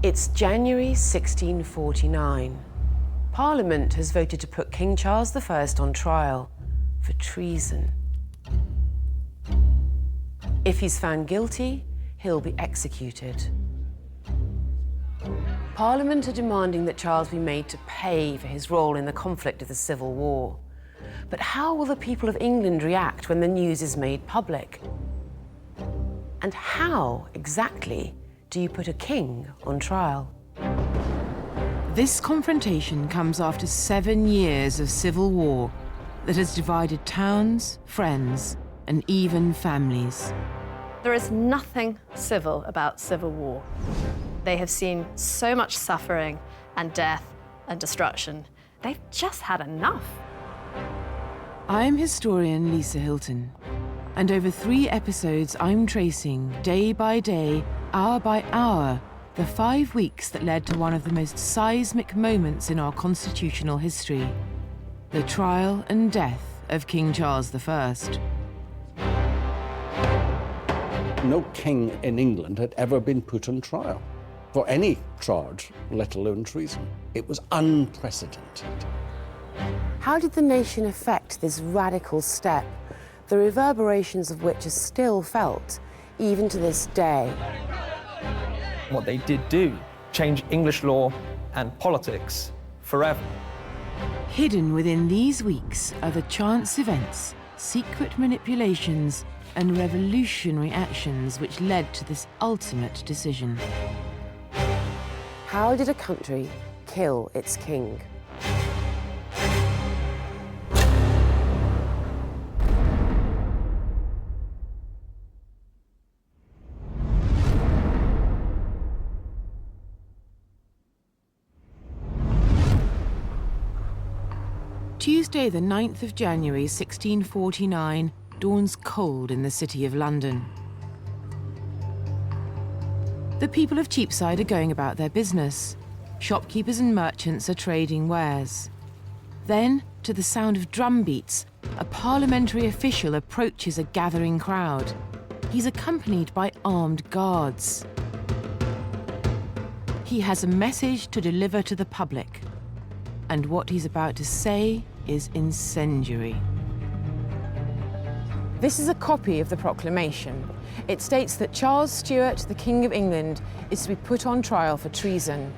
It's January 1649. Parliament has voted to put King Charles I on trial for treason. If he's found guilty, he'll be executed. Parliament are demanding that Charles be made to pay for his role in the conflict of the Civil War. But how will the people of England react when the news is made public? And how, exactly, do you put a king on trial? This confrontation comes after 7 years of civil war that has divided towns, friends, and even families. There is nothing civil about civil war. They have seen so much suffering and death and destruction. They've just had enough. I'm historian Lisa Hilton, and over 3 episodes I'm tracing, day by day, hour by hour, the 5 weeks that led to one of the most seismic moments in our constitutional history, the trial and death of King Charles I. No king in England had ever been put on trial for any charge, let alone treason. It was unprecedented. How did the nation effect this radical step, the reverberations of which are still felt, even to this day? What they did do, change English law and politics forever. Hidden within these weeks are the chance events, secret manipulations, and revolutionary actions which led to this ultimate decision. How did a country kill its king? Tuesday, the 9th of January, 1649, dawns cold in the city of London. The people of Cheapside are going about their business. Shopkeepers and merchants are trading wares. Then, to the sound of drum beats, a parliamentary official approaches a gathering crowd. He's accompanied by armed guards. He has a message to deliver to the public, and what he's about to say is incendiary. This is a copy of the proclamation. It states that Charles Stuart, the King of England, is to be put on trial for treason.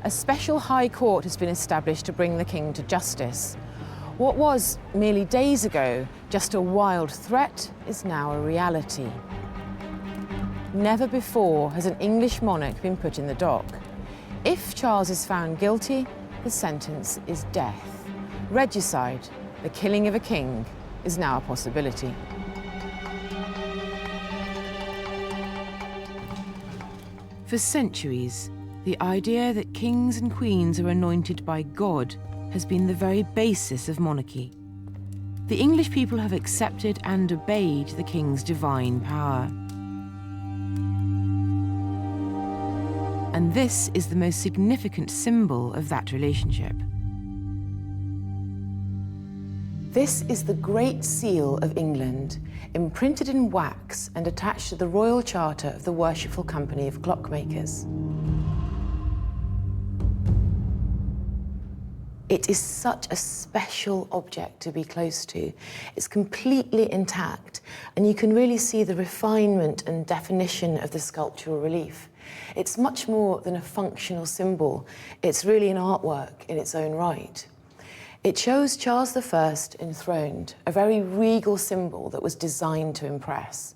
A special high court has been established to bring the king to justice. What was, merely days ago, just a wild threat is now a reality. Never before has an English monarch been put in the dock. If Charles is found guilty, the sentence is death. Regicide, the killing of a king, is now a possibility. For centuries, the idea that kings and queens are anointed by God has been the very basis of monarchy. The English people have accepted and obeyed the king's divine power. And this is the most significant symbol of that relationship. This is the Great Seal of England, imprinted in wax and attached to the Royal Charter of the Worshipful Company of Clockmakers. It is such a special object to be close to. It's completely intact, and you can really see the refinement and definition of the sculptural relief. It's much more than a functional symbol. It's really an artwork in its own right. It shows Charles I enthroned, a very regal symbol that was designed to impress.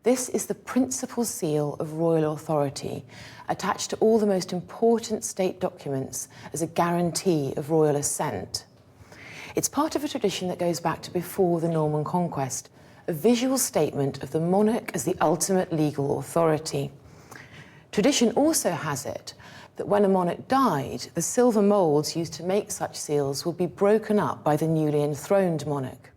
This is the principal seal of royal authority, attached to all the most important state documents as a guarantee of royal assent. It's part of a tradition that goes back to before the Norman conquest, a visual statement of the monarch as the ultimate legal authority. Tradition also has it that when a monarch died, the silver moulds used to make such seals would be broken up by the newly enthroned monarch.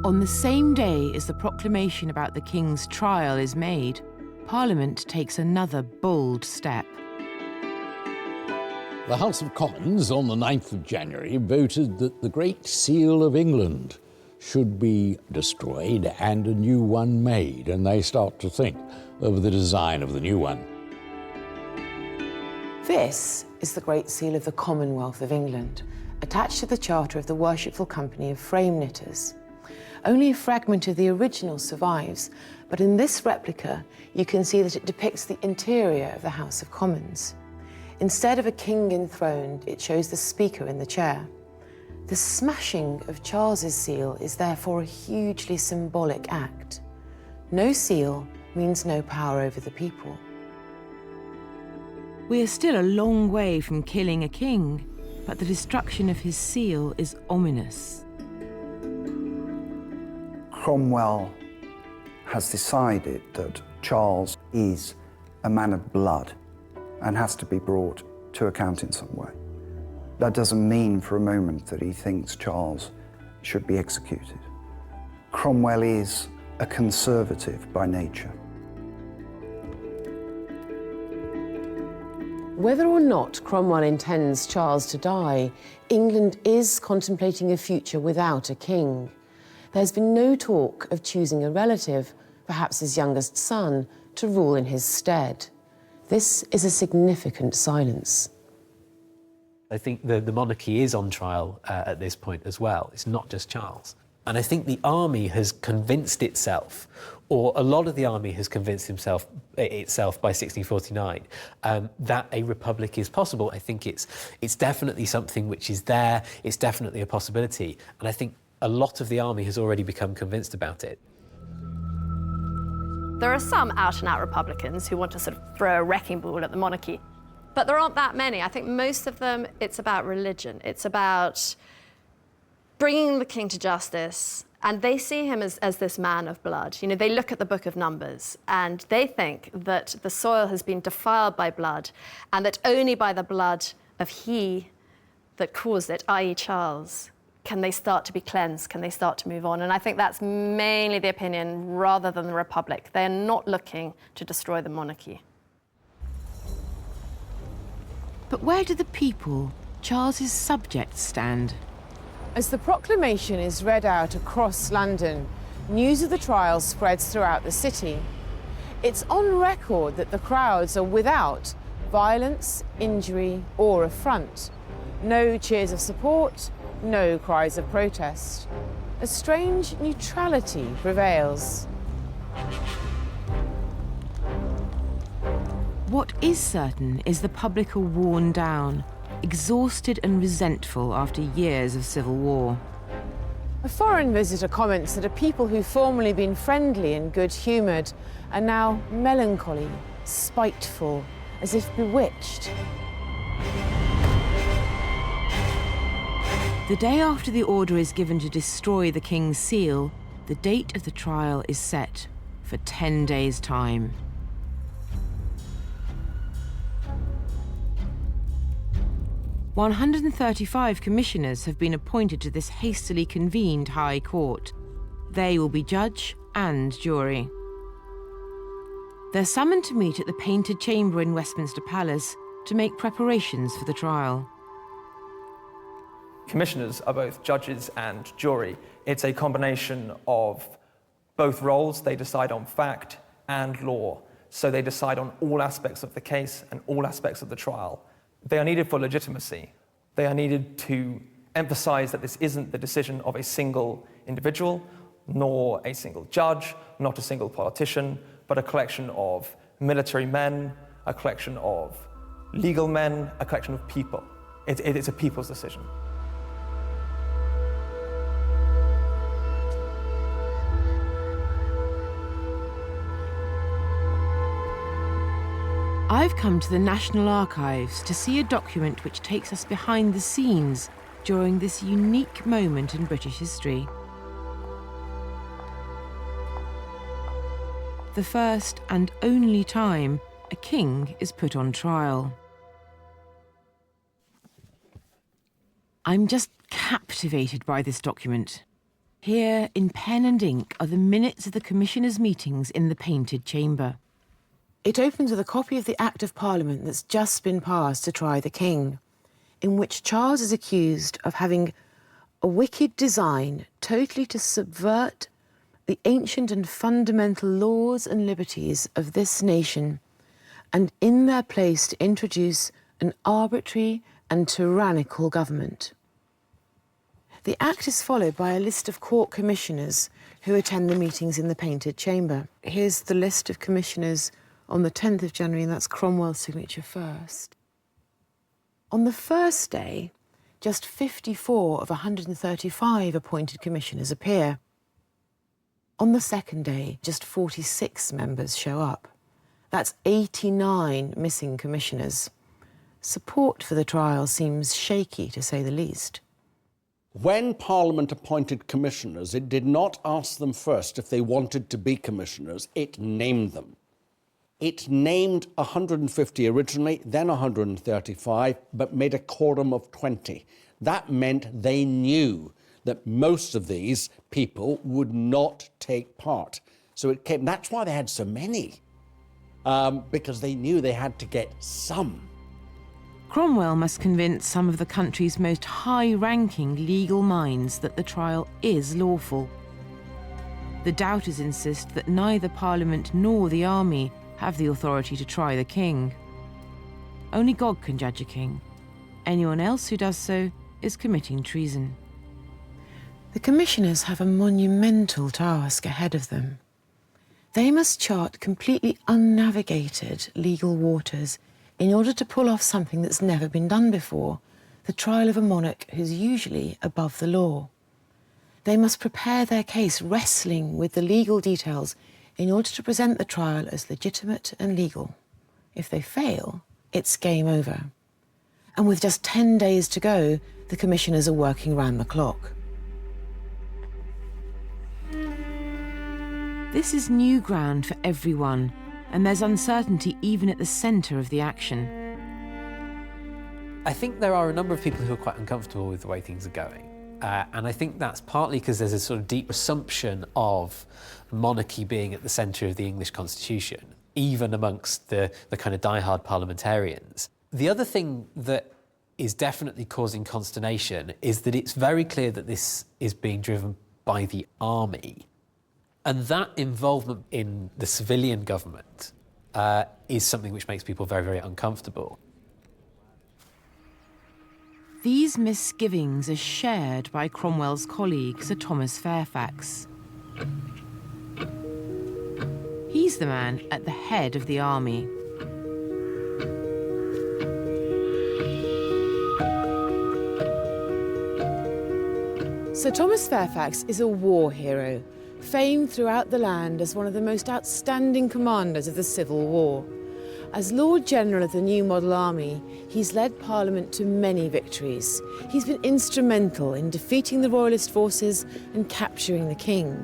On the same day as the proclamation about the king's trial is made, Parliament takes another bold step. The House of Commons on the 9th of January voted that the Great Seal of England should be destroyed and a new one made, and they start to think over the design of the new one. This is the Great Seal of the Commonwealth of England, attached to the charter of the Worshipful Company of Frame Knitters. Only a fragment of the original survives, but in this replica, you can see that it depicts the interior of the House of Commons. Instead of a king enthroned, it shows the Speaker in the chair. The smashing of Charles's seal is therefore a hugely symbolic act. No seal means no power over the people. We are still a long way from killing a king, but the destruction of his seal is ominous. Cromwell has decided that Charles is a man of blood and has to be brought to account in some way. That doesn't mean for a moment that he thinks Charles should be executed. Cromwell is a conservative by nature. Whether or not Cromwell intends Charles to die, England is contemplating a future without a king. There's been no talk of choosing a relative, perhaps his youngest son, to rule in his stead. This is a significant silence. I think the monarchy is on trial at this point as well. It's not just Charles. And I think the army has convinced itself, or a lot of the army has convinced itself by 1649, that a republic is possible. I think it's definitely something which is there. It's definitely a possibility. And I think a lot of the army has already become convinced about it. There are some out-and-out Republicans who want to sort of throw a wrecking ball at the monarchy, but there aren't that many. I think most of them, it's about religion. It's about bringing the king to justice, and they see him as this man of blood. You know, they look at the Book of Numbers, and they think that the soil has been defiled by blood, and that only by the blood of he that caused it, i.e. Charles, can they start to be cleansed, can they start to move on? And I think that's mainly the opinion rather than the Republic. They're not looking to destroy the monarchy. But where do the people, Charles's subjects, stand? As the proclamation is read out across London, news of the trial spreads throughout the city. It's on record that the crowds are without violence, injury, or affront. No cheers of support, no cries of protest. A strange neutrality prevails. What is certain is the public are worn down, exhausted and resentful after years of civil war. A foreign visitor comments that a people who've formerly been friendly and good-humoured are now melancholy, spiteful, as if bewitched. The day after the order is given to destroy the king's seal, the date of the trial is set for 10 days' time. "135 commissioners have been appointed to this hastily convened High Court. They will be judge and jury. They're summoned to meet at the Painted Chamber in Westminster Palace to make preparations for the trial." Commissioners are both judges and jury. It's a combination of both roles. They decide on fact and law. So they decide on all aspects of the case and all aspects of the trial. They are needed for legitimacy. They are needed to emphasize that this isn't the decision of a single individual, nor a single judge, not a single politician, but a collection of military men, a collection of legal men, a collection of people. It's a people's decision. I've come to the National Archives to see a document which takes us behind the scenes during this unique moment in British history. The first and only time a king is put on trial. I'm just captivated by this document. Here, in pen and ink, are the minutes of the Commissioners' meetings in the Painted Chamber. It opens with a copy of the Act of Parliament that's just been passed to try the king, in which Charles is accused of having a wicked design totally to subvert the ancient and fundamental laws and liberties of this nation, and in their place to introduce an arbitrary and tyrannical government. The Act is followed by a list of court commissioners who attend the meetings in the Painted Chamber. Here's the list of commissioners on the 10th of January, and that's Cromwell's signature first. On the first day, just 54 of 135 appointed commissioners appear. On the second day, just 46 members show up. That's 89 missing commissioners. Support for the trial seems shaky, to say the least. When Parliament appointed commissioners, it did not ask them first if they wanted to be commissioners, it named them. It named 150 originally, then 135, but made a quorum of 20. That meant they knew that most of these people would not take part. So it came, that's why they had so many, because they knew they had to get some. Cromwell must convince some of the country's most high-ranking legal minds that the trial is lawful. The doubters insist that neither Parliament nor the army have the authority to try the king. Only God can judge a king. Anyone else who does so is committing treason. The commissioners have a monumental task ahead of them. They must chart completely unnavigated legal waters in order to pull off something that's never been done before, the trial of a monarch who's usually above the law. They must prepare their case wrestling with the legal details in order to present the trial as legitimate and legal. If they fail, it's game over. And with just 10 days to go, the commissioners are working round the clock. This is new ground for everyone, and there's uncertainty even at the centre of the action. I think there are a number of people who are quite uncomfortable with the way things are going. And I think that's partly because there's a sort of deep assumption of monarchy being at the centre of the English constitution, even amongst the kind of diehard parliamentarians. The other thing that is definitely causing consternation is that it's very clear that this is being driven by the army. And that involvement in the civilian government is something which makes people very, very uncomfortable. These misgivings are shared by Cromwell's colleague, Sir Thomas Fairfax. He's the man at the head of the army. Sir Thomas Fairfax is a war hero, famed throughout the land as one of the most outstanding commanders of the Civil War. As Lord General of the new model army, he's led Parliament to many victories. He's been instrumental in defeating the Royalist forces and capturing the king.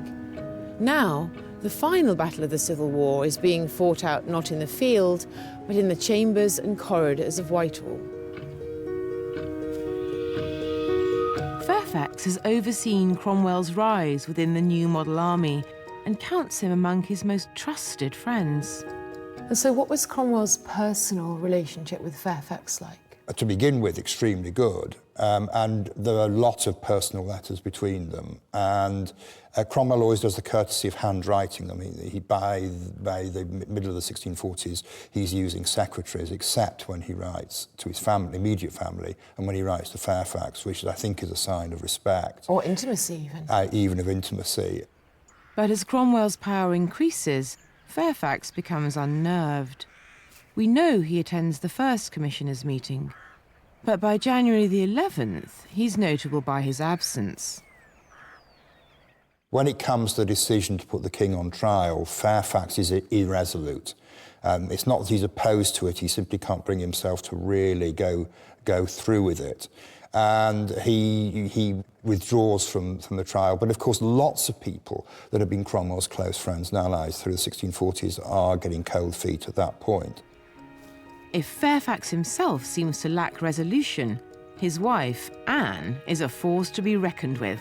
Now, the final battle of the Civil War is being fought out not in the field, but in the chambers and corridors of Whitehall. Fairfax has overseen Cromwell's rise within the new model army and counts him among his most trusted friends. And so what was Cromwell's personal relationship with Fairfax like? To begin with, extremely good. And there are lots of personal letters between them. And Cromwell always does the courtesy of handwriting them. By the middle of the 1640s, he's using secretaries, except when he writes to his family, immediate family, and when he writes to Fairfax, which I think is a sign of respect. Or intimacy, even. Even of intimacy. But as Cromwell's power increases, Fairfax becomes unnerved. We know he attends the first commissioners' meeting, but by January the 11th, he's notable by his absence. When it comes to the decision to put the king on trial, Fairfax is irresolute. It's not that he's opposed to it, he simply can't bring himself to really go through with it. And he withdraws from the trial. But of course, lots of people that have been Cromwell's close friends and allies through the 1640s are getting cold feet at that point. If Fairfax himself seems to lack resolution, his wife, Anne, is a force to be reckoned with.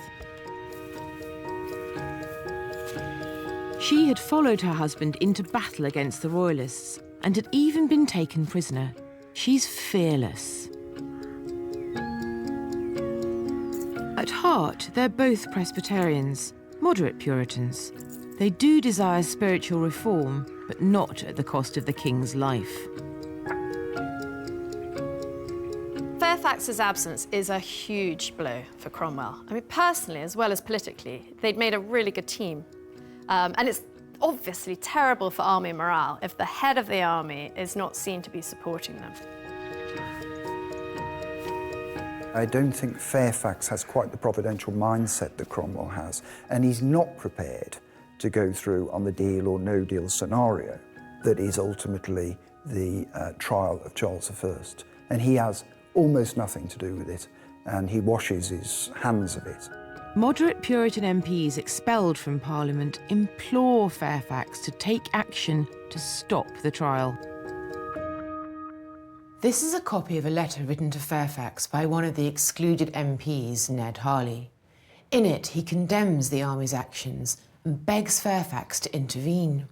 She had followed her husband into battle against the Royalists and had even been taken prisoner. She's fearless. At heart, they're both Presbyterians, moderate Puritans. They do desire spiritual reform, but not at the cost of the king's life. Fairfax's absence is a huge blow for Cromwell. I mean, personally as well as politically, they'd made a really good team. And it's obviously terrible for army morale if the head of the army is not seen to be supporting them. I don't think Fairfax has quite the providential mindset that Cromwell has, and he's not prepared to go through on the deal or no deal scenario that is ultimately the trial of Charles I. And he has almost nothing to do with it, and he washes his hands of it. Moderate Puritan MPs expelled from Parliament implore Fairfax to take action to stop the trial. This is a copy of a letter written to Fairfax by one of the excluded MPs, Ned Harley. In it, he condemns the army's actions and begs Fairfax to intervene.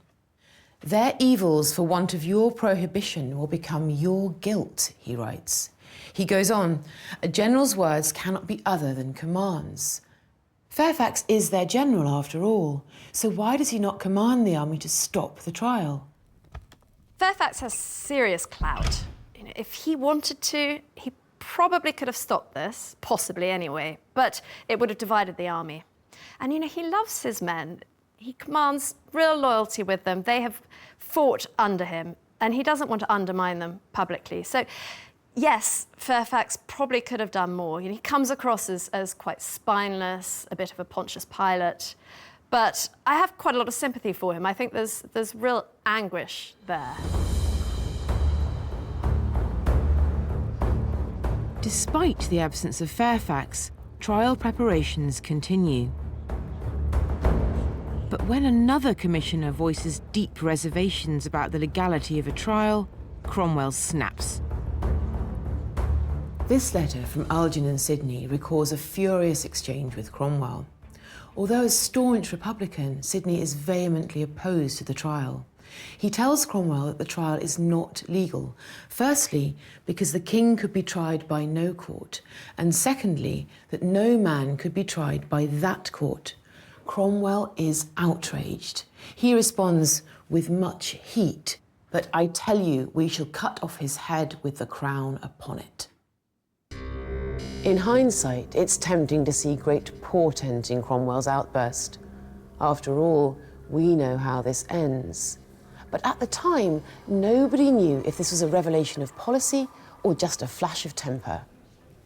Their evils for want of your prohibition will become your guilt, he writes. He goes on, a general's words cannot be other than commands. Fairfax is their general after all, so why does he not command the army to stop the trial? Fairfax has serious clout. You know, if he wanted to, he probably could have stopped this, possibly anyway, but it would have divided the army. And you know, he loves his men. He commands real loyalty with them. They have fought under him, and he doesn't want to undermine them publicly. So, yes, Fairfax probably could have done more. You know, he comes across as quite spineless, a bit of a Pontius Pilate, but I have quite a lot of sympathy for him. I think there's real anguish there. Despite the absence of Fairfax, trial preparations continue. But when another commissioner voices deep reservations about the legality of a trial, Cromwell snaps. This letter from Algernon Sidney recalls a furious exchange with Cromwell. Although a staunch Republican, Sidney is vehemently opposed to the trial. He tells Cromwell that the trial is not legal, firstly, because the king could be tried by no court, and secondly, that no man could be tried by that court. Cromwell is outraged. He responds with much heat, "But I tell you, we shall cut off his head with the crown upon it." In hindsight, it's tempting to see great portent in Cromwell's outburst. After all, we know how this ends. But at the time, nobody knew if this was a revelation of policy or just a flash of temper.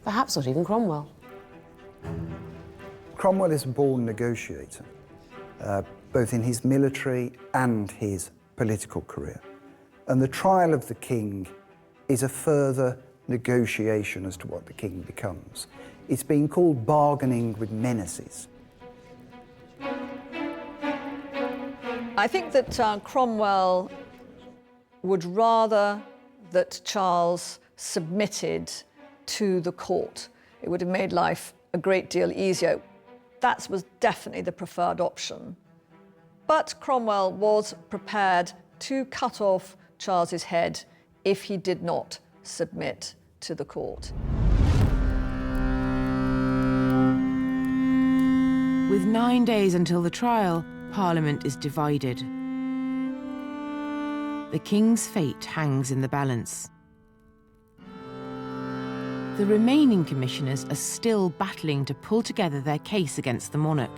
Perhaps not even Cromwell. Cromwell is a born negotiator, both in his military and his political career. And the trial of the king is a further negotiation as to what the king becomes. It's been called bargaining with menaces. I think that Cromwell would rather that Charles submitted to the court. It would have made life a great deal easier. That was definitely the preferred option. But Cromwell was prepared to cut off Charles's head if he did not submit to the court. With 9 days until the trial, Parliament is divided. The king's fate hangs in the balance. The remaining commissioners are still battling to pull together their case against the monarch.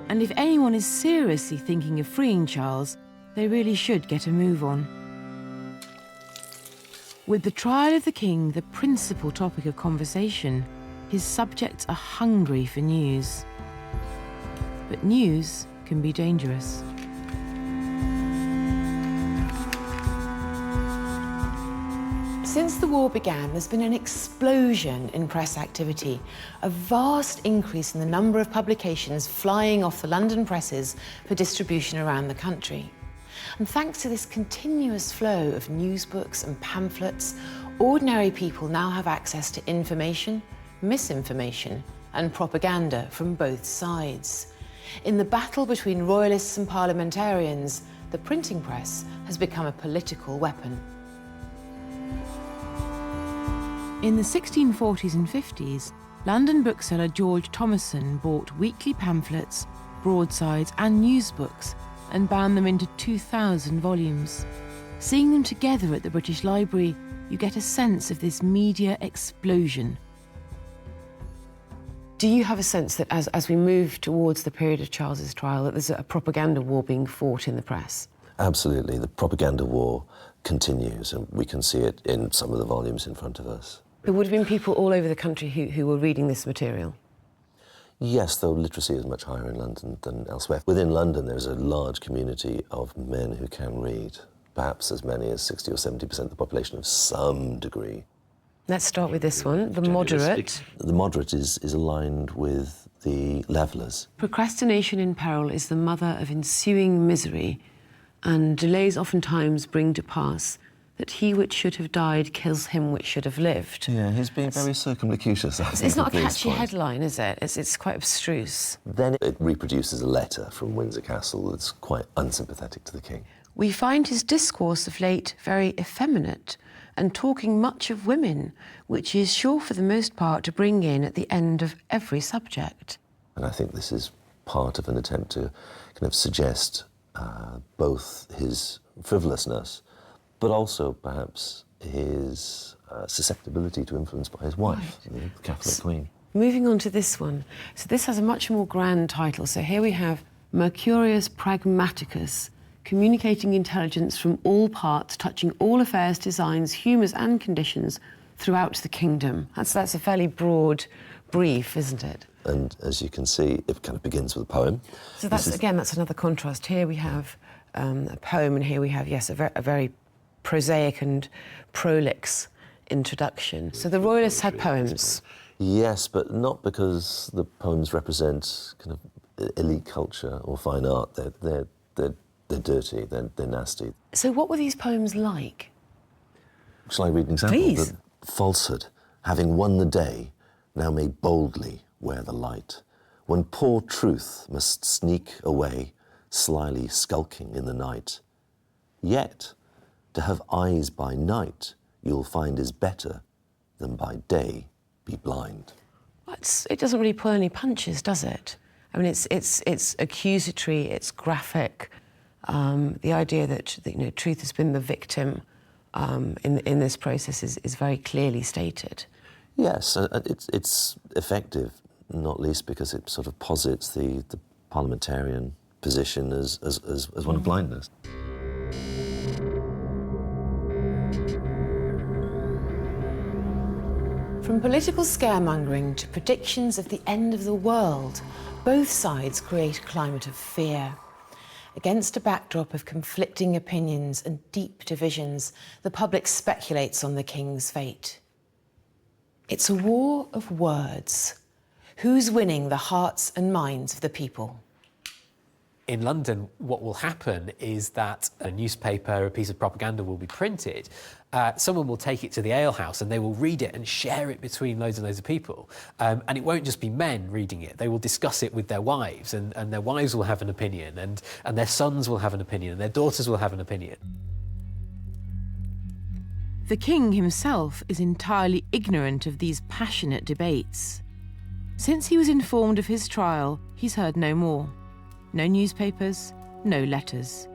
And if anyone is seriously thinking of freeing Charles, they really should get a move on. With the trial of the king the principal topic of conversation, his subjects are hungry for news. But news can be dangerous. Since the war began, there's been an explosion in press activity, a vast increase in the number of publications flying off the London presses for distribution around the country. And thanks to this continuous flow of news books and pamphlets, ordinary people now have access to information, misinformation, and propaganda from both sides. In the battle between royalists and parliamentarians, the printing press has become a political weapon. In the 1640s and 50s, London bookseller George Thomason bought weekly pamphlets, broadsides and news books and bound them into 2,000 volumes. Seeing them together at the British Library, you get a sense of this media explosion. Do you have a sense that as we move towards the period of Charles's trial, that there's a propaganda war being fought in the press? Absolutely. The propaganda war continues, and we can see it in some of the volumes in front of us. There would have been people all over the country who were reading this material. Yes, though literacy is much higher in London than elsewhere. Within London, there's a large community of men who can read, perhaps as many as 60 or 70% of the population of some degree. Let's start with this one, the moderate. The moderate is aligned with the levellers. Procrastination in peril is the mother of ensuing misery, and delays oftentimes bring to pass that he which should have died kills him which should have lived. Yeah, he's being very circumlocucious. It's not a catchy headline, is it? It's quite abstruse. Then it reproduces a letter from Windsor Castle that's quite unsympathetic to the king. We find his discourse of late very effeminate and talking much of women, which he is sure for the most part to bring in at the end of every subject. And I think this is part of an attempt to kind of suggest both his frivolousness, but also perhaps his susceptibility to influence by his wife, the Catholic Queen. Moving on to this one. So this has a much more grand title. So here we have Mercurius Pragmaticus, communicating intelligence from all parts, touching all affairs, designs, humours and conditions throughout the kingdom. That's a fairly broad brief, isn't it? And as you can see, it kind of begins with a poem. So that's another contrast. Here we have a poem, and here we have, yes, a very prosaic and prolix introduction. So the Royalists had poems. Yes, but not because the poems represent kind of elite culture or fine art. They're dirty, they're nasty. So what were these poems like? Shall I read an example? Please. The falsehood, having won the day, now may boldly wear the light. When poor truth must sneak away, slyly skulking in the night. Yet, to have eyes by night, you'll find is better than by day be blind. It doesn't really pull any punches, does it? I mean, it's accusatory, it's graphic. The idea that truth has been the victim in this process is very clearly stated. Yes, it's effective, not least because it sort of posits the parliamentarian position as one of blindness. From political scaremongering to predictions of the end of the world, both sides create a climate of fear. Against a backdrop of conflicting opinions and deep divisions, the public speculates on the king's fate. It's a war of words. Who's winning the hearts and minds of the people? In London, what will happen is that a newspaper, a piece of propaganda will be printed. Someone will take it to the alehouse and they will read it and share it between loads and loads of people. And it won't just be men reading it. They will discuss it with their wives, and their wives will have an opinion, and their sons will have an opinion, and their daughters will have an opinion. The king himself is entirely ignorant of these passionate debates. Since he was informed of his trial, he's heard no more. No newspapers, no letters.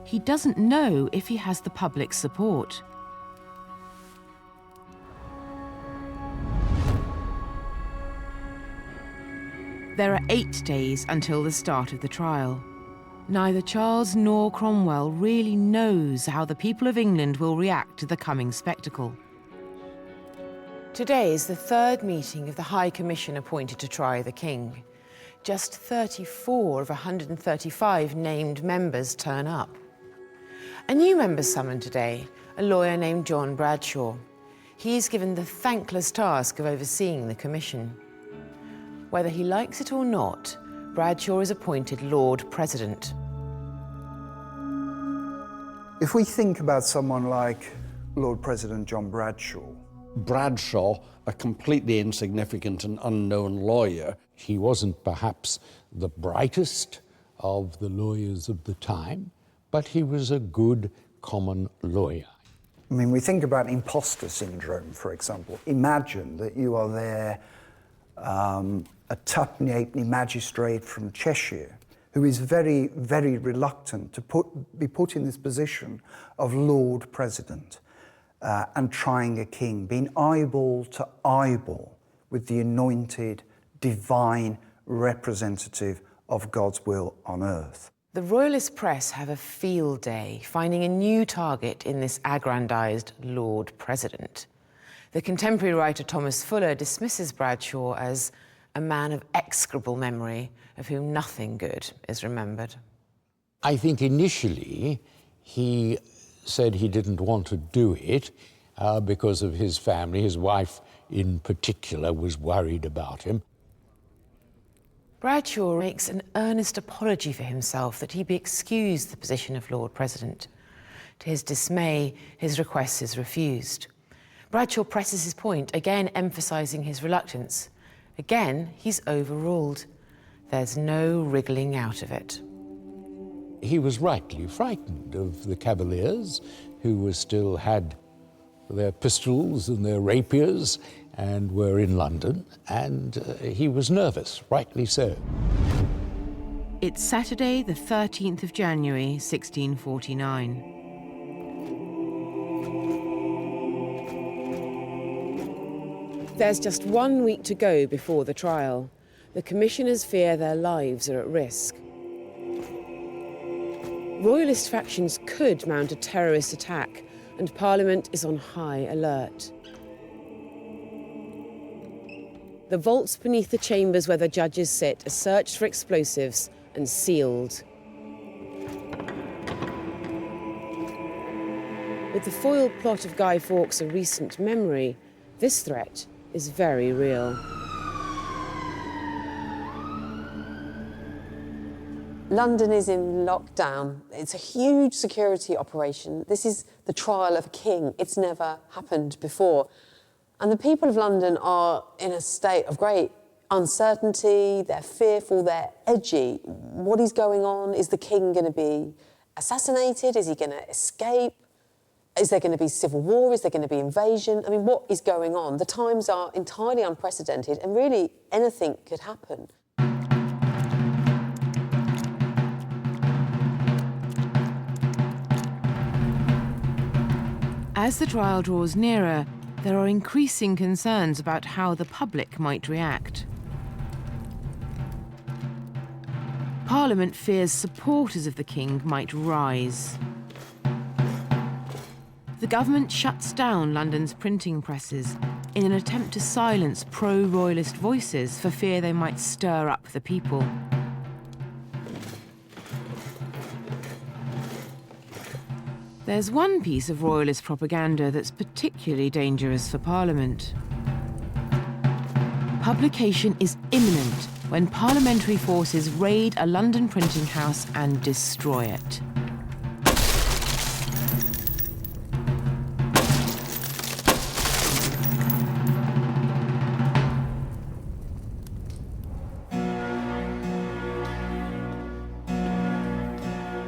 He doesn't know if he has the public's support. There are 8 days until the start of the trial. Neither Charles nor Cromwell really knows how the people of England will react to the coming spectacle. Today is the third meeting of the High Commission appointed to try the king. Just 34 of 135 named members turn up. A new member's summoned today, a lawyer named John Bradshaw. He's given the thankless task of overseeing the commission. Whether he likes it or not, Bradshaw is appointed Lord President. If we think about someone like Lord President John Bradshaw, a completely insignificant and unknown lawyer. He wasn't perhaps the brightest of the lawyers of the time, but he was a good common lawyer. I mean, we think about imposter syndrome, for example. Imagine that you are there, a tuppenny-halfpenny magistrate from Cheshire, who is very, very reluctant to be put in this position of Lord President and trying a king, being eyeball to eyeball with the anointed, divine representative of God's will on earth. The Royalist press have a field day, finding a new target in this aggrandised Lord President. The contemporary writer Thomas Fuller dismisses Bradshaw as a man of execrable memory, of whom nothing good is remembered. I think initially he said he didn't want to do it because of his family. His wife in particular was worried about him. Bradshaw makes an earnest apology for himself that he be excused the position of Lord President. To his dismay, his request is refused. Bradshaw presses his point, again emphasising his reluctance. Again, he's overruled. There's no wriggling out of it. He was rightly frightened of the Cavaliers, who still had their pistols and their rapiers and were in London, and he was nervous, rightly so. It's Saturday, the 13th of January, 1649. There's just 1 week to go before the trial. The commissioners fear their lives are at risk. Royalist factions could mount a terrorist attack, and Parliament is on high alert. The vaults beneath the chambers where the judges sit are searched for explosives and sealed. With the foiled plot of Guy Fawkes a recent memory, this threat is very real. London is in lockdown. It's a huge security operation. This is the trial of a king. It's never happened before. And the people of London are in a state of great uncertainty. They're fearful, they're edgy. What is going on? Is the king going to be assassinated? Is he going to escape? Is there going to be civil war? Is there going to be invasion? I mean, what is going on? The times are entirely unprecedented, and really anything could happen. As the trial draws nearer, there are increasing concerns about how the public might react. Parliament fears supporters of the king might rise. The government shuts down London's printing presses in an attempt to silence pro-royalist voices for fear they might stir up the people. There's one piece of royalist propaganda that's particularly dangerous for Parliament. Publication is imminent when parliamentary forces raid a London printing house and destroy it.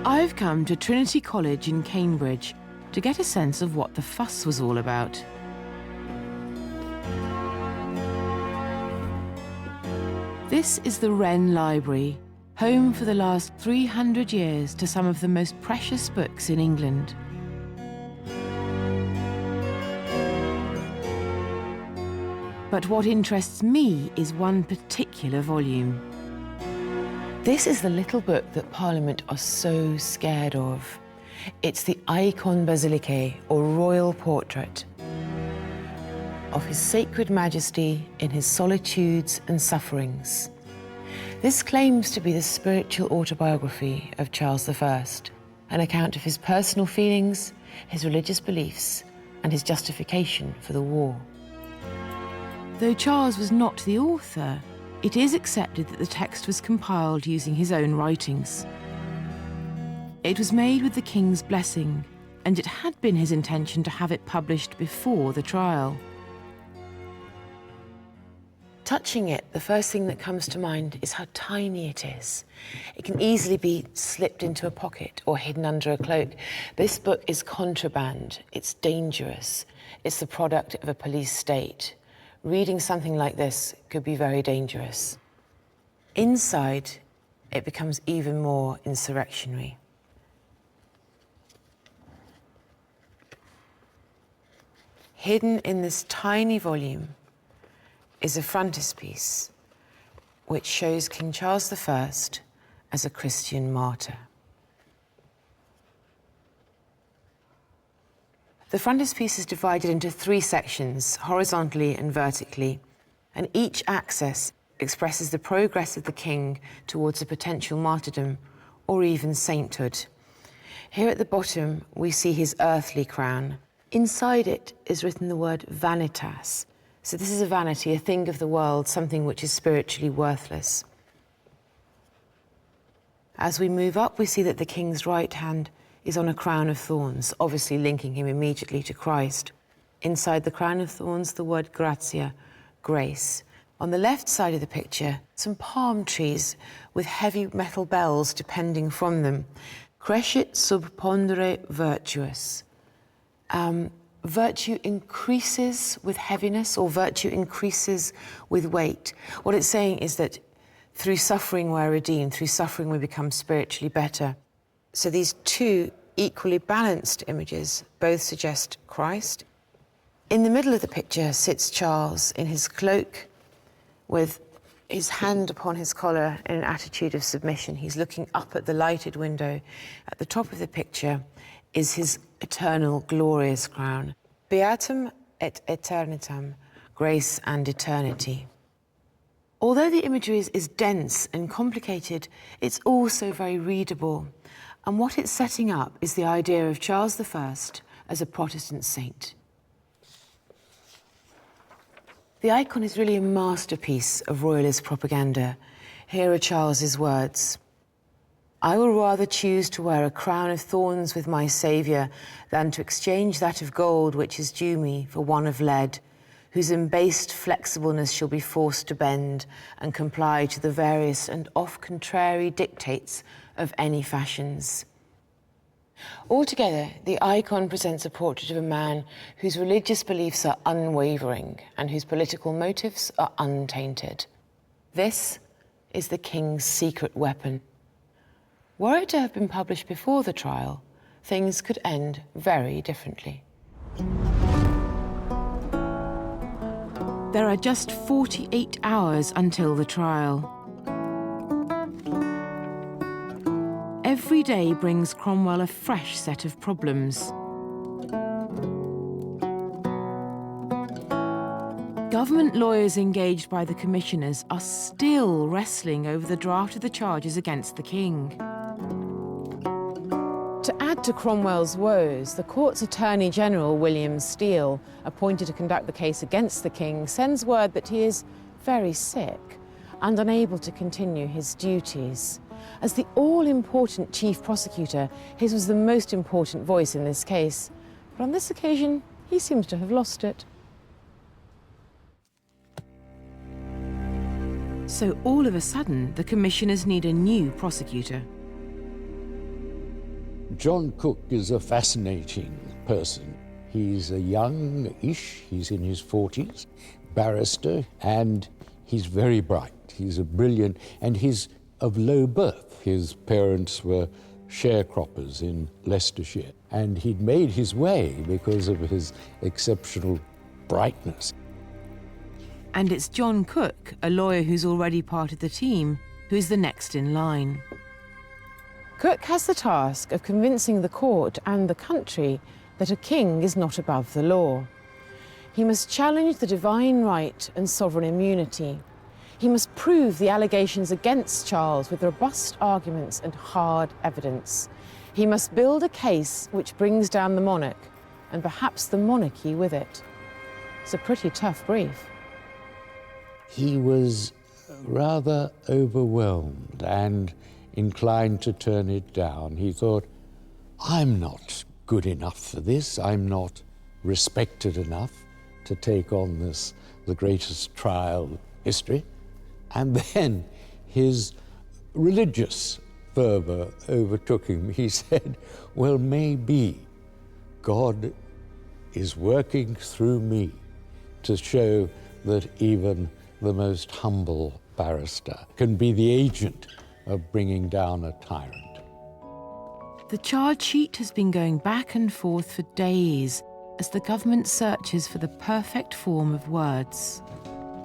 I've come to Trinity College in Cambridge to get a sense of what the fuss was all about. This is the Wren Library, home for the last 300 years to some of the most precious books in England. But what interests me is one particular volume. This is the little book that Parliament are so scared of. It's the Eikon Basilike, or royal portrait, of His Sacred Majesty in his solitudes and sufferings. This claims to be the spiritual autobiography of Charles I, an account of his personal feelings, his religious beliefs, and his justification for the war. Though Charles was not the author, it is accepted that the text was compiled using his own writings. It was made with the king's blessing, and it had been his intention to have it published before the trial. Touching it, the first thing that comes to mind is how tiny it is. It can easily be slipped into a pocket or hidden under a cloak. This book is contraband. It's dangerous. It's the product of a police state. Reading something like this could be very dangerous. Inside it becomes even more insurrectionary. Hidden in this tiny volume is a frontispiece which shows King Charles I as a Christian martyr. The frontispiece is divided into 3 sections, horizontally and vertically, and each axis expresses the progress of the king towards a potential martyrdom or even sainthood. Here at the bottom, we see his earthly crown. Inside it is written the word vanitas. So this is a vanity, a thing of the world, something which is spiritually worthless. As we move up, we see that the king's right hand is on a crown of thorns, obviously linking him immediately to Christ. Inside the crown of thorns, the word gratia, grace. On the left side of the picture, some palm trees with heavy metal bells depending from them. Crescit sub pondere virtuous. Virtue increases with heaviness, or virtue increases with weight. What it's saying is that through suffering we're redeemed, through suffering we become spiritually better. So these 2 equally balanced images both suggest Christ. In the middle of the picture sits Charles in his cloak with his hand upon his collar in an attitude of submission. He's looking up at the lighted window. At the top of the picture is his eternal, glorious crown. Beatum et aeternitam, grace and eternity. Although the imagery is dense and complicated, it's also very readable. And what it's setting up is the idea of Charles I as a Protestant saint. The Eikon is really a masterpiece of royalist propaganda. Here are Charles's words. I will rather choose to wear a crown of thorns with my Saviour than to exchange that of gold which is due me for one of lead, whose embased flexibleness shall be forced to bend and comply to the various and oft-contrary dictates of any fashions. Altogether, the Eikon presents a portrait of a man whose religious beliefs are unwavering and whose political motives are untainted. This is the king's secret weapon. Were it to have been published before the trial, things could end very differently. There are just 48 hours until the trial. Every day brings Cromwell a fresh set of problems. Government lawyers engaged by the commissioners are still wrestling over the draft of the charges against the king. To add to Cromwell's woes, the court's Attorney General, William Steele, appointed to conduct the case against the king, sends word that he is very sick and unable to continue his duties. As the all-important chief prosecutor, his was the most important voice in this case. But on this occasion, he seems to have lost it. So all of a sudden, the commissioners need a new prosecutor. John Cook is a fascinating person. He's a young-ish, he's in his 40s, barrister, and he's very bright. He's a brilliant, and he's of low birth. His parents were sharecroppers in Leicestershire, and he'd made his way because of his exceptional brightness. And it's John Cook, a lawyer who's already part of the team, who's the next in line. Cook has the task of convincing the court and the country that a king is not above the law. He must challenge the divine right and sovereign immunity. He must prove the allegations against Charles with robust arguments and hard evidence. He must build a case which brings down the monarch, and perhaps the monarchy with it. It's a pretty tough brief. He was rather overwhelmed and inclined to turn it down. He thought, I'm not good enough for this. I'm not respected enough to take on this, the greatest trial in history. And then his religious fervor overtook him. He said, well, maybe God is working through me to show that even the most humble barrister can be the agent of bringing down a tyrant. The charge sheet has been going back and forth for days as the government searches for the perfect form of words.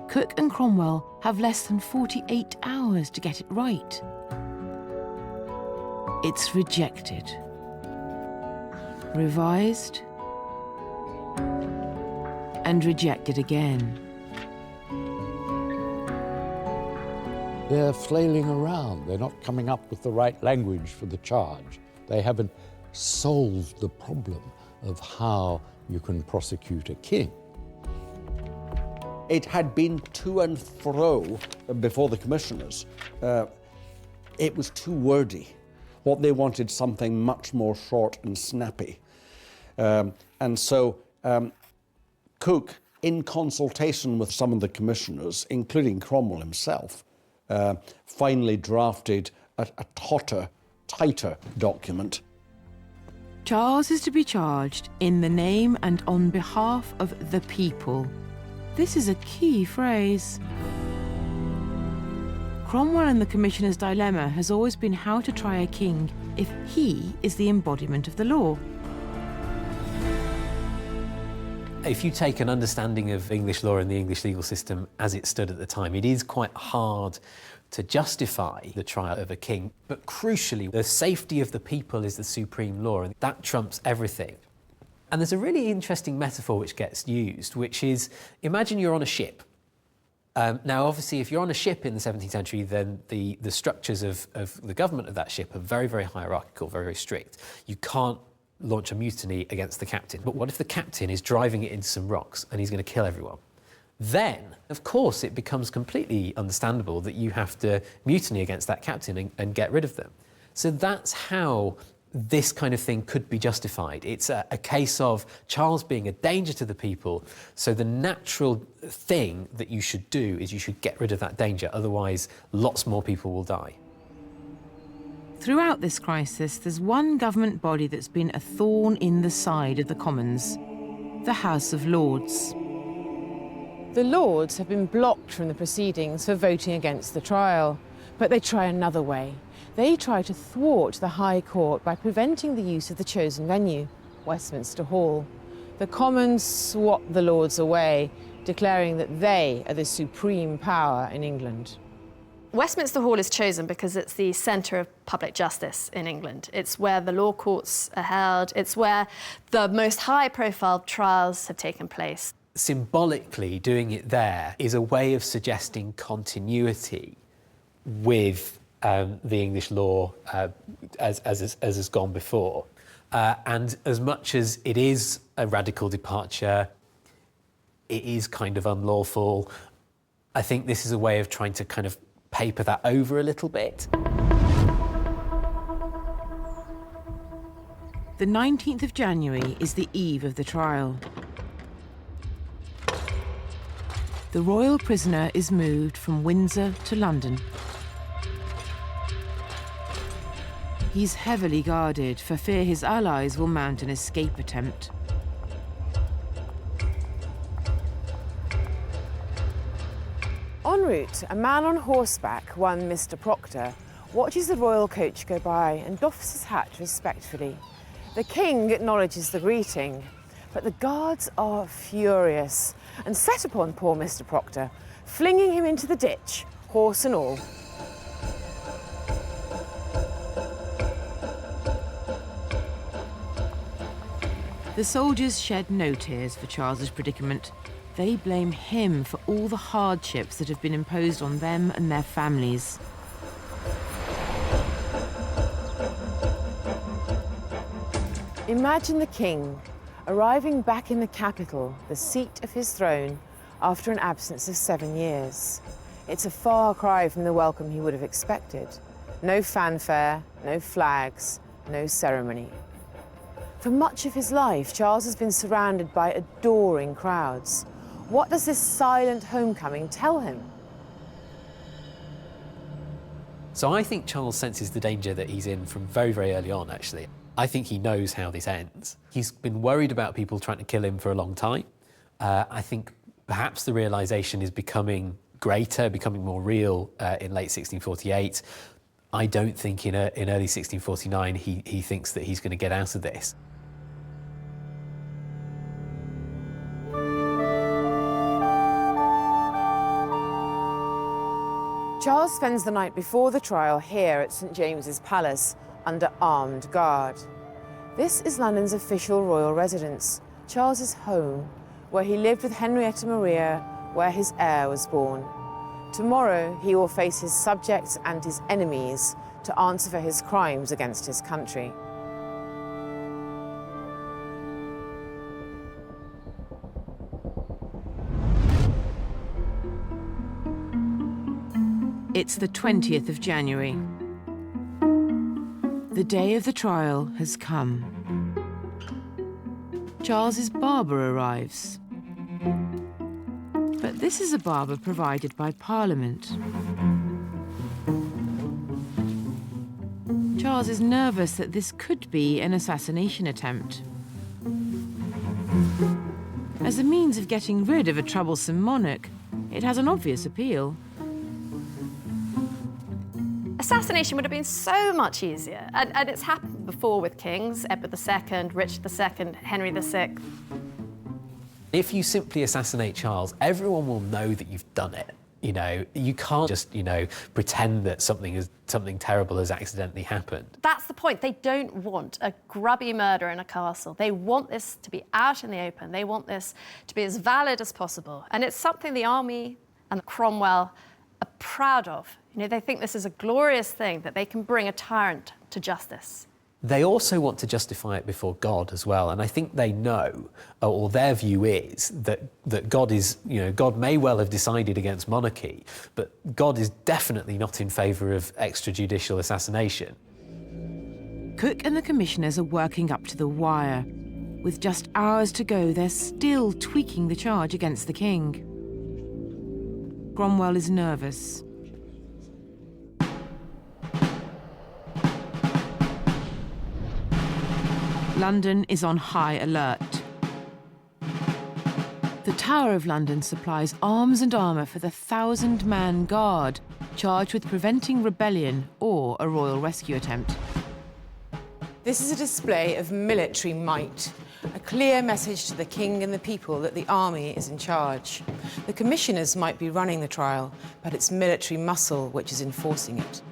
Cook and Cromwell have less than 48 hours to get it right. It's rejected, revised, and rejected again. They're flailing around. They're not coming up with the right language for the charge. They haven't solved the problem of how you can prosecute a king. It had been to and fro before the commissioners. It was too wordy. What they wanted something much more short and snappy. And so Cook, in consultation with some of the commissioners, including Cromwell himself, finally drafted a tighter document. Charles is to be charged in the name and on behalf of the people. This is a key phrase. Cromwell and the Commissioner's dilemma has always been how to try a king if he is the embodiment of the law. If you take an understanding of English law and the English legal system as it stood at the time, it is quite hard to justify the trial of a king. But crucially, the safety of the people is the supreme law, and that trumps everything. And there's a really interesting metaphor which gets used, which is, imagine you're on a ship. Now, obviously, if you're on a ship in the 17th century, then the structures of the government of that ship are very, very hierarchical, very, very strict. You can't launch a mutiny against the captain. But what if the captain is driving it into some rocks and he's going to kill everyone? Then, of course, it becomes completely understandable that you have to mutiny against that captain and get rid of them. So that's how this kind of thing could be justified. It's a case of Charles being a danger to the people, so the natural thing that you should do is you should get rid of that danger, otherwise lots more people will die. Throughout this crisis, there's one government body that's been a thorn in the side of the Commons, the House of Lords. The Lords have been blocked from the proceedings for voting against the trial, but they try another way. They try to thwart the High Court by preventing the use of the chosen venue, Westminster Hall. The Commons swat the Lords away, declaring that they are the supreme power in England. Westminster Hall is chosen because it's the centre of public justice in England. It's where the law courts are held. It's where the most high-profile trials have taken place. Symbolically, doing it there is a way of suggesting continuity with the English law as has gone before. And as much as it is a radical departure, it is kind of unlawful. I think this is a way of trying to kind of paper that over a little bit. The 19th of January is the eve of the trial. The royal prisoner is moved from Windsor to London. He's heavily guarded for fear his allies will mount an escape attempt. En route, a man on horseback, one Mr. Proctor, watches the royal coach go by and doffs his hat respectfully. The king acknowledges the greeting, but the guards are furious and set upon poor Mr. Proctor, flinging him into the ditch, horse and all. The soldiers shed no tears for Charles's predicament. They blame him for all the hardships that have been imposed on them and their families. Imagine the king arriving back in the capital, the seat of his throne, after an absence of 7 years. It's a far cry from the welcome he would have expected. No fanfare, no flags, no ceremony. For much of his life, Charles has been surrounded by adoring crowds. What does this silent homecoming tell him? So I think Charles senses the danger that he's in from very, very early on, actually. I think he knows how this ends. He's been worried about people trying to kill him for a long time. I think perhaps the realisation is becoming greater, becoming more real in late 1648. I don't think in early 1649 he thinks that he's going to get out of this. Charles spends the night before the trial here at St James's Palace under armed guard. This is London's official royal residence, Charles's home, where he lived with Henrietta Maria, where his heir was born. Tomorrow he will face his subjects and his enemies to answer for his crimes against his country. It's the 20th of January. The day of the trial has come. Charles's barber arrives. But this is a barber provided by Parliament. Charles is nervous that this could be an assassination attempt. As a means of getting rid of a troublesome monarch, it has an obvious appeal. Assassination would have been so much easier, and it's happened before with kings, Edward II, Richard II, Henry VI. If you simply assassinate Charles, everyone will know that you've done it. You know, you can't just, pretend that something terrible has accidentally happened. That's the point. They don't want a grubby murder in a castle. They want this to be out in the open. They want this to be as valid as possible. And it's something the army and Cromwell are proud of. They think this is a glorious thing, that they can bring a tyrant to justice. They also want to justify it before God as well, and I think they know, or their view is, that God is, God may well have decided against monarchy, but God is definitely not in favour of extrajudicial assassination. Cook and the commissioners are working up to the wire. With just hours to go, they're still tweaking the charge against the king. Cromwell is nervous. London is on high alert. The Tower of London supplies arms and armour for the 1,000-man guard charged with preventing rebellion or a royal rescue attempt. This is a display of military might, a clear message to the king and the people that the army is in charge. The commissioners might be running the trial, but it's military muscle which is enforcing it.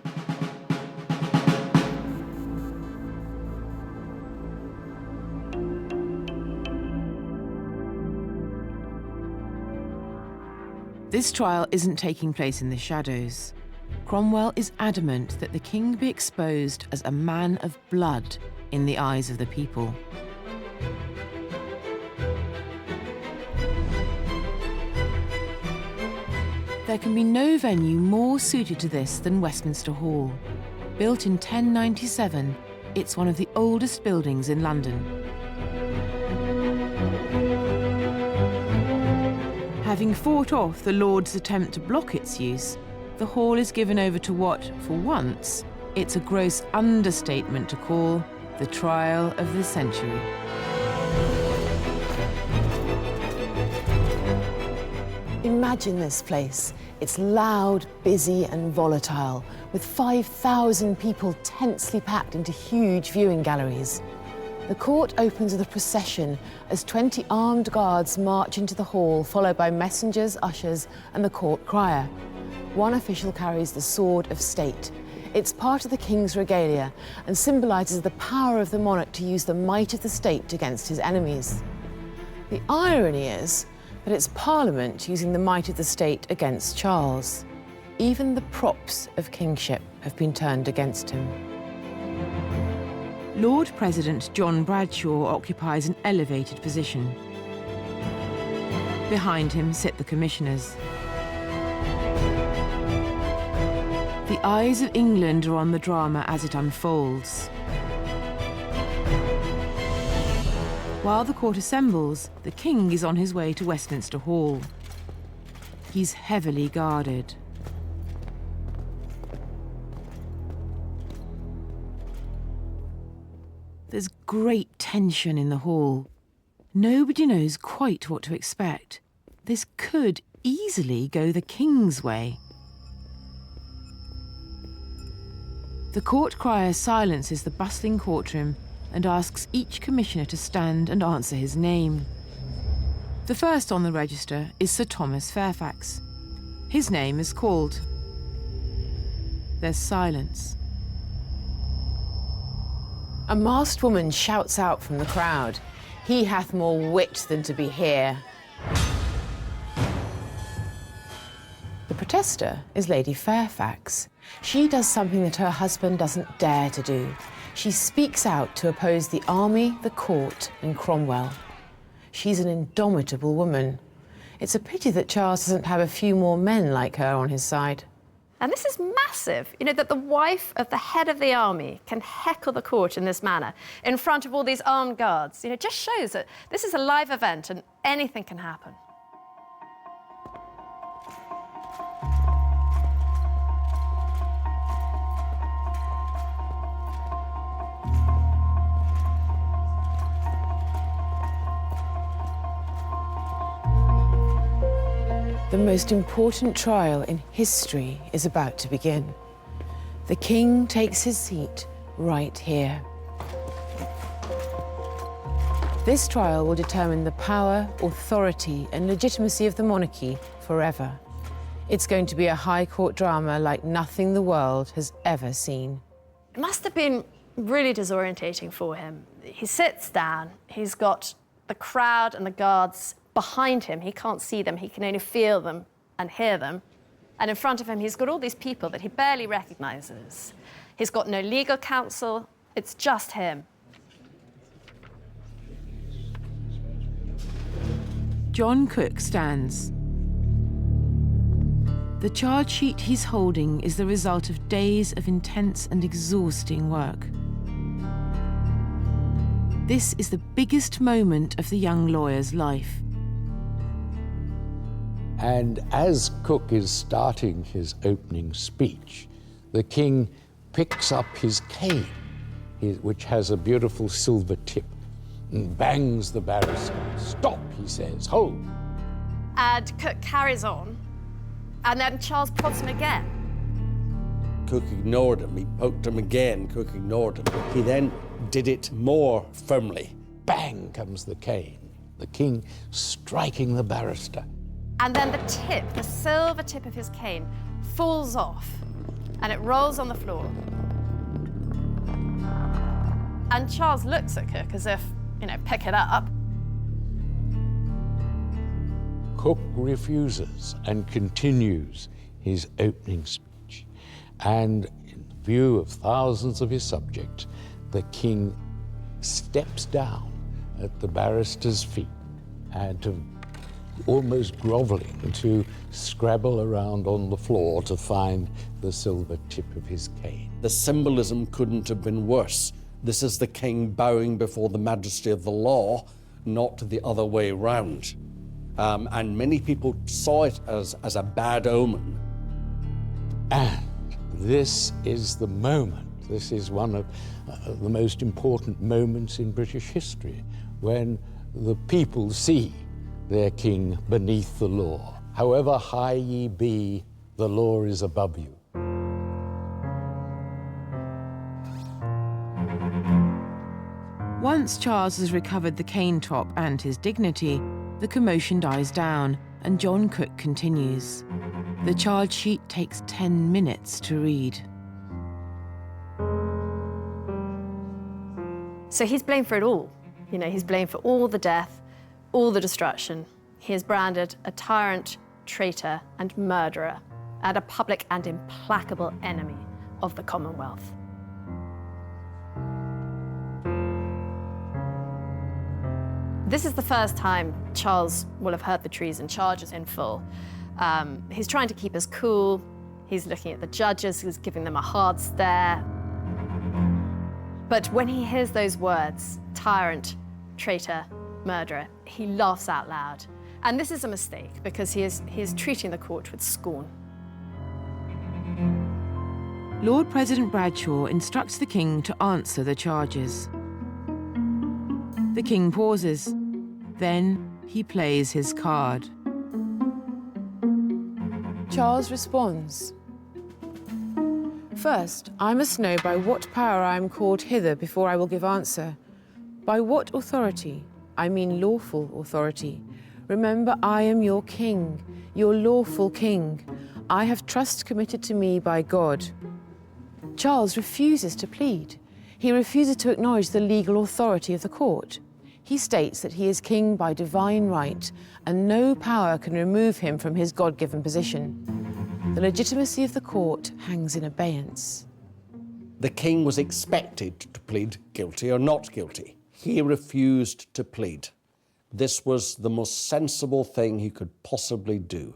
This trial isn't taking place in the shadows. Cromwell is adamant that the king be exposed as a man of blood in the eyes of the people. There can be no venue more suited to this than Westminster Hall. Built in 1097, it's one of the oldest buildings in London. Having fought off the Lords' attempt to block its use, the hall is given over to what, for once, it's a gross understatement to call the trial of the century. Imagine this place. It's loud, busy and volatile, with 5,000 people tensely packed into huge viewing galleries. The court opens with a procession as 20 armed guards march into the hall, followed by messengers, ushers, and the court crier. One official carries the sword of state. It's part of the king's regalia and symbolises the power of the monarch to use the might of the state against his enemies. The irony is that it's Parliament using the might of the state against Charles. Even the props of kingship have been turned against him. Lord President John Bradshaw occupies an elevated position. Behind him sit the commissioners. The eyes of England are on the drama as it unfolds. While the court assembles, the king is on his way to Westminster Hall. He's heavily guarded. There's great tension in the hall. Nobody knows quite what to expect. This could easily go the king's way. The court crier silences the bustling courtroom and asks each commissioner to stand and answer his name. The first on the register is Sir Thomas Fairfax. His name is called. There's silence. A masked woman shouts out from the crowd, "He hath more wit than to be here." The protester is Lady Fairfax. She does something that her husband doesn't dare to do. She speaks out to oppose the army, the court, and Cromwell. She's an indomitable woman. It's a pity that Charles doesn't have a few more men like her on his side. And this is massive, you know, that the wife of the head of the army can heckle the court in this manner in front of all these armed guards. You know, it just shows that this is a live event and anything can happen. The most important trial in history is about to begin. The king takes his seat right here. This trial will determine the power, authority, and legitimacy of the monarchy forever. It's going to be a high court drama like nothing the world has ever seen. It must have been really disorientating for him. He sits down, he's got the crowd and the guards behind him. He can't see them, he can only feel them and hear them. And in front of him, he's got all these people that he barely recognizes. He's got no legal counsel, it's just him. John Cook stands. The charge sheet he's holding is the result of days of intense and exhausting work. This is the biggest moment of the young lawyer's life. And as Cook is starting his opening speech, the king picks up his cane, which has a beautiful silver tip, and bangs the barrister. "Stop," he says, "hold." And Cook carries on, and then Charles prods him again. Cook ignored him. He poked him again. Cook ignored him. He then did it more firmly. Bang comes the cane, the king striking the barrister. And then the tip, the silver tip of his cane, falls off and it rolls on the floor. And Charles looks at Cook as if, you know, pick it up. Cook refuses and continues his opening speech. And in view of thousands of his subjects, the king steps down at the barrister's feet and almost groveling to scrabble around on the floor to find the silver tip of his cane. The symbolism couldn't have been worse. This is the king bowing before the majesty of the law, not the other way round. And many people saw it as a bad omen. And this is the moment, this is one of the most important moments in British history, when the people see their king beneath the law. However high ye be, the law is above you. Once Charles has recovered the cane top and his dignity, the commotion dies down and John Cook continues. The charge sheet takes 10 minutes to read. So he's blamed for it all. You know, he's blamed for all the death, all the destruction. He is branded a tyrant, traitor, and murderer, and a public and implacable enemy of the Commonwealth. This is the first time Charles will have heard the treason charges in full. He's trying to keep us cool. He's looking at the judges, he's giving them a hard stare. But when he hears those words, tyrant, traitor, murderer, he laughs out loud. And this is a mistake because he is treating the court with scorn. Lord President Bradshaw instructs the king to answer the charges. The king pauses. Then he plays his card. Charles responds. First, I must know by what power I am called hither before I will give answer. By what authority? I mean lawful authority. Remember, I am your king, your lawful king. I have trust committed to me by God. Charles refuses to plead. He refuses to acknowledge the legal authority of the court. He states that he is king by divine right, and no power can remove him from his God-given position. The legitimacy of the court hangs in abeyance. The king was expected to plead guilty or not guilty. He refused to plead. This was the most sensible thing he could possibly do,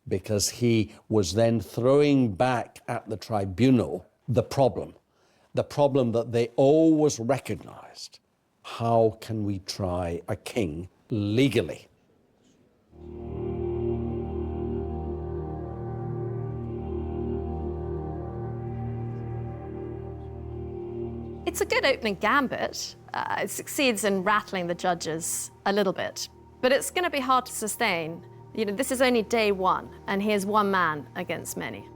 because he was then throwing back at the tribunal the problem that they always recognized. How can we try a king legally? It's a good opening gambit. It succeeds in rattling the judges a little bit, but it's going to be hard to sustain. You know, this is only day one, and here's one man against many.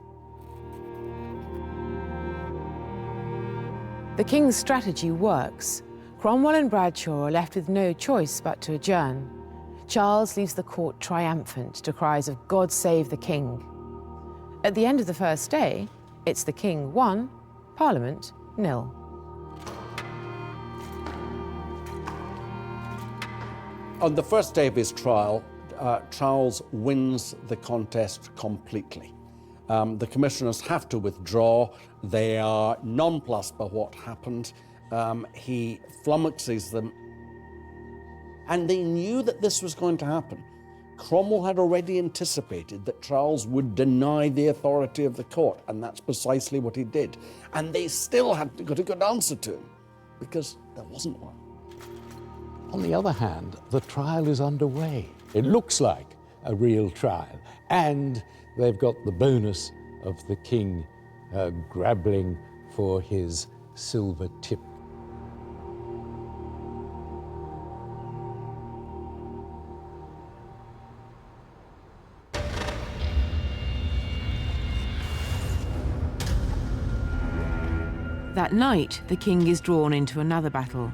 The king's strategy works. Cromwell and Bradshaw are left with no choice but to adjourn. Charles leaves the court triumphant to cries of "God save the king." At the end of the first day, it's the king 1, Parliament 0. On the first day of his trial, Charles wins the contest completely. The commissioners have to withdraw. They are nonplussed by what happened. He flummoxes them. And they knew that this was going to happen. Cromwell had already anticipated that Charles would deny the authority of the court, and that's precisely what he did. And they still had got a good answer to him, because there wasn't one. On the other hand, the trial is underway. It looks like a real trial, and they've got the bonus of the king grappling for his silver tip. That night, the king is drawn into another battle.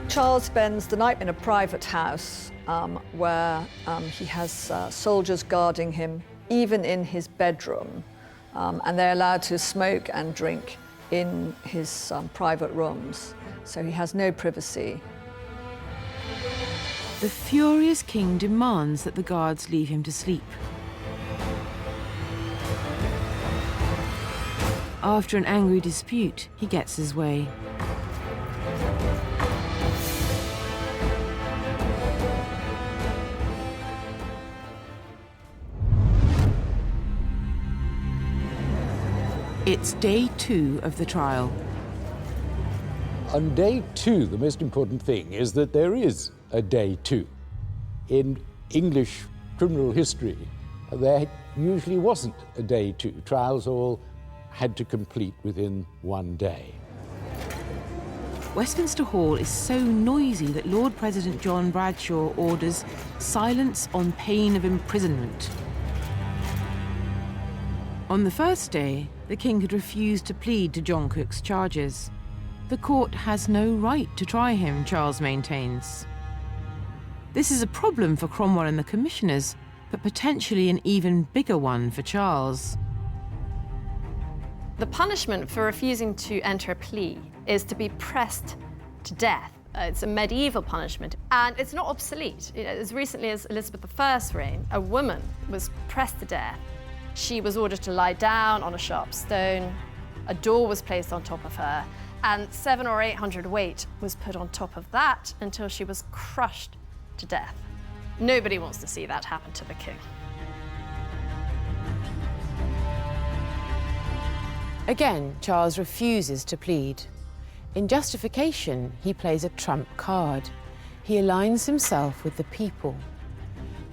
Charles spends the night in a private house where he has soldiers guarding him, even in his bedroom, and they're allowed to smoke and drink in his private rooms, so he has no privacy. The furious king demands that the guards leave him to sleep. After an angry dispute, he gets his way. It's day 2 of the trial. On day 2, the most important thing is that there is a day 2. In English criminal history, there usually wasn't a day 2. Trials all had to complete within one day. Westminster Hall is so noisy that Lord President John Bradshaw orders silence on pain of imprisonment. On the first day, the king had refused to plead to John Cook's charges. The court has no right to try him, Charles maintains. This is a problem for Cromwell and the commissioners, but potentially an even bigger one for Charles. The punishment for refusing to enter a plea is to be pressed to death. It's a medieval punishment, and it's not obsolete. As recently as Elizabeth I's reign, a woman was pressed to death. She was ordered to lie down on a sharp stone. A door was placed on top of her, and 700 or 800 weight was put on top of that until she was crushed to death. Nobody wants to see that happen to the king. Again, Charles refuses to plead. In justification, he plays a trump card. He aligns himself with the people.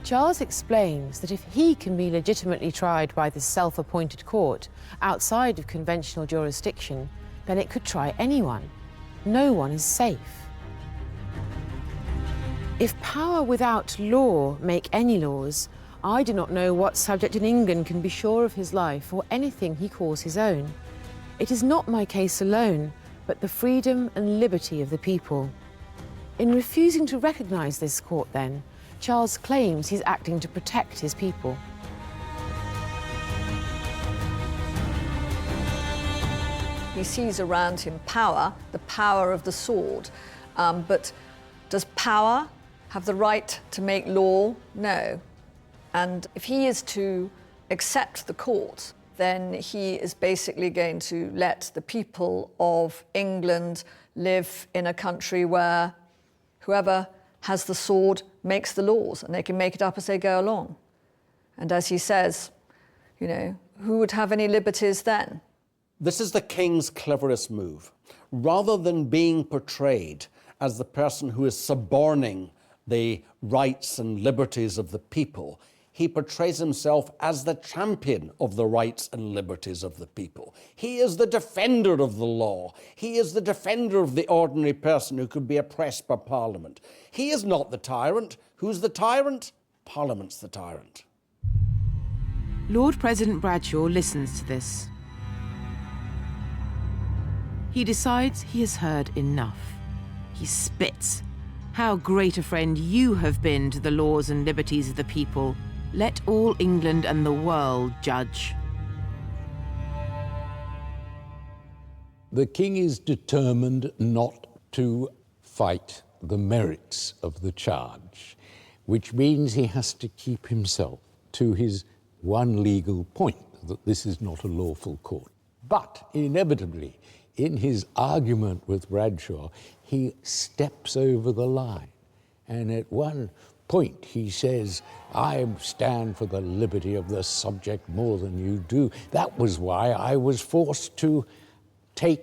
Charles explains that if he can be legitimately tried by the self-appointed court outside of conventional jurisdiction, then it could try anyone. No one is safe. If power without law make any laws, I do not know what subject in England can be sure of his life or anything he calls his own. It is not my case alone, but the freedom and liberty of the people. In refusing to recognise this court, then, Charles claims he's acting to protect his people. He sees around him power, the power of the sword. But does power have the right to make law? No. And if he is to accept the court, then he is basically going to let the people of England live in a country where whoever has the sword makes the laws, and they can make it up as they go along. And as he says, you know, who would have any liberties then? This is the king's cleverest move. Rather than being portrayed as the person who is suborning the rights and liberties of the people, he portrays himself as the champion of the rights and liberties of the people. He is the defender of the law. He is the defender of the ordinary person who could be oppressed by Parliament. He is not the tyrant. Who's the tyrant? Parliament's the tyrant. Lord President Bradshaw listens to this. He decides he has heard enough. He spits. How great a friend you have been to the laws and liberties of the people. Let all England and the world judge. The king is determined not to fight the merits of the charge, which means he has to keep himself to his one legal point, that this is not a lawful court. But inevitably, in his argument with Bradshaw, he steps over the line. And at one point he says, I stand for the liberty of the subject more than you do. That was why I was forced to take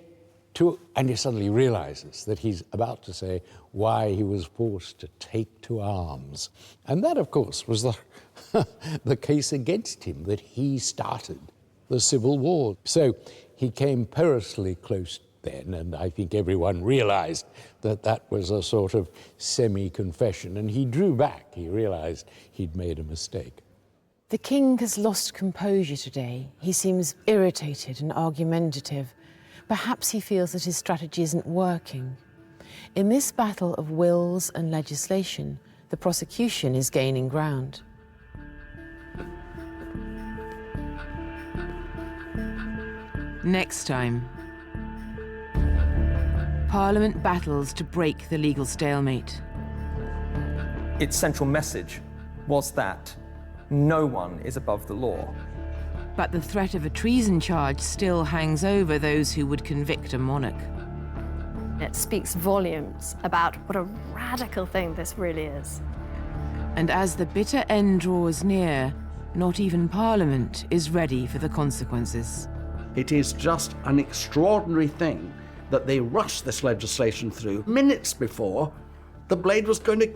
to, and he suddenly realizes that he's about to say why he was forced to take to arms. And that, of course, was the case against him, that he started the Civil War. So he came perilously close then, and I think everyone realized that that was a sort of semi-confession, and he drew back. He realized he'd made a mistake. The king has lost composure today. He seems irritated and argumentative. Perhaps he feels that his strategy isn't working. In this battle of wills and legislation, the prosecution is gaining ground. Next time, Parliament battles to break the legal stalemate. Its central message was that no one is above the law. But the threat of a treason charge still hangs over those who would convict a monarch. It speaks volumes about what a radical thing this really is. And as the bitter end draws near, not even Parliament is ready for the consequences. It is just an extraordinary thing that they rushed this legislation through minutes before the blade was going to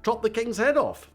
chop the king's head off.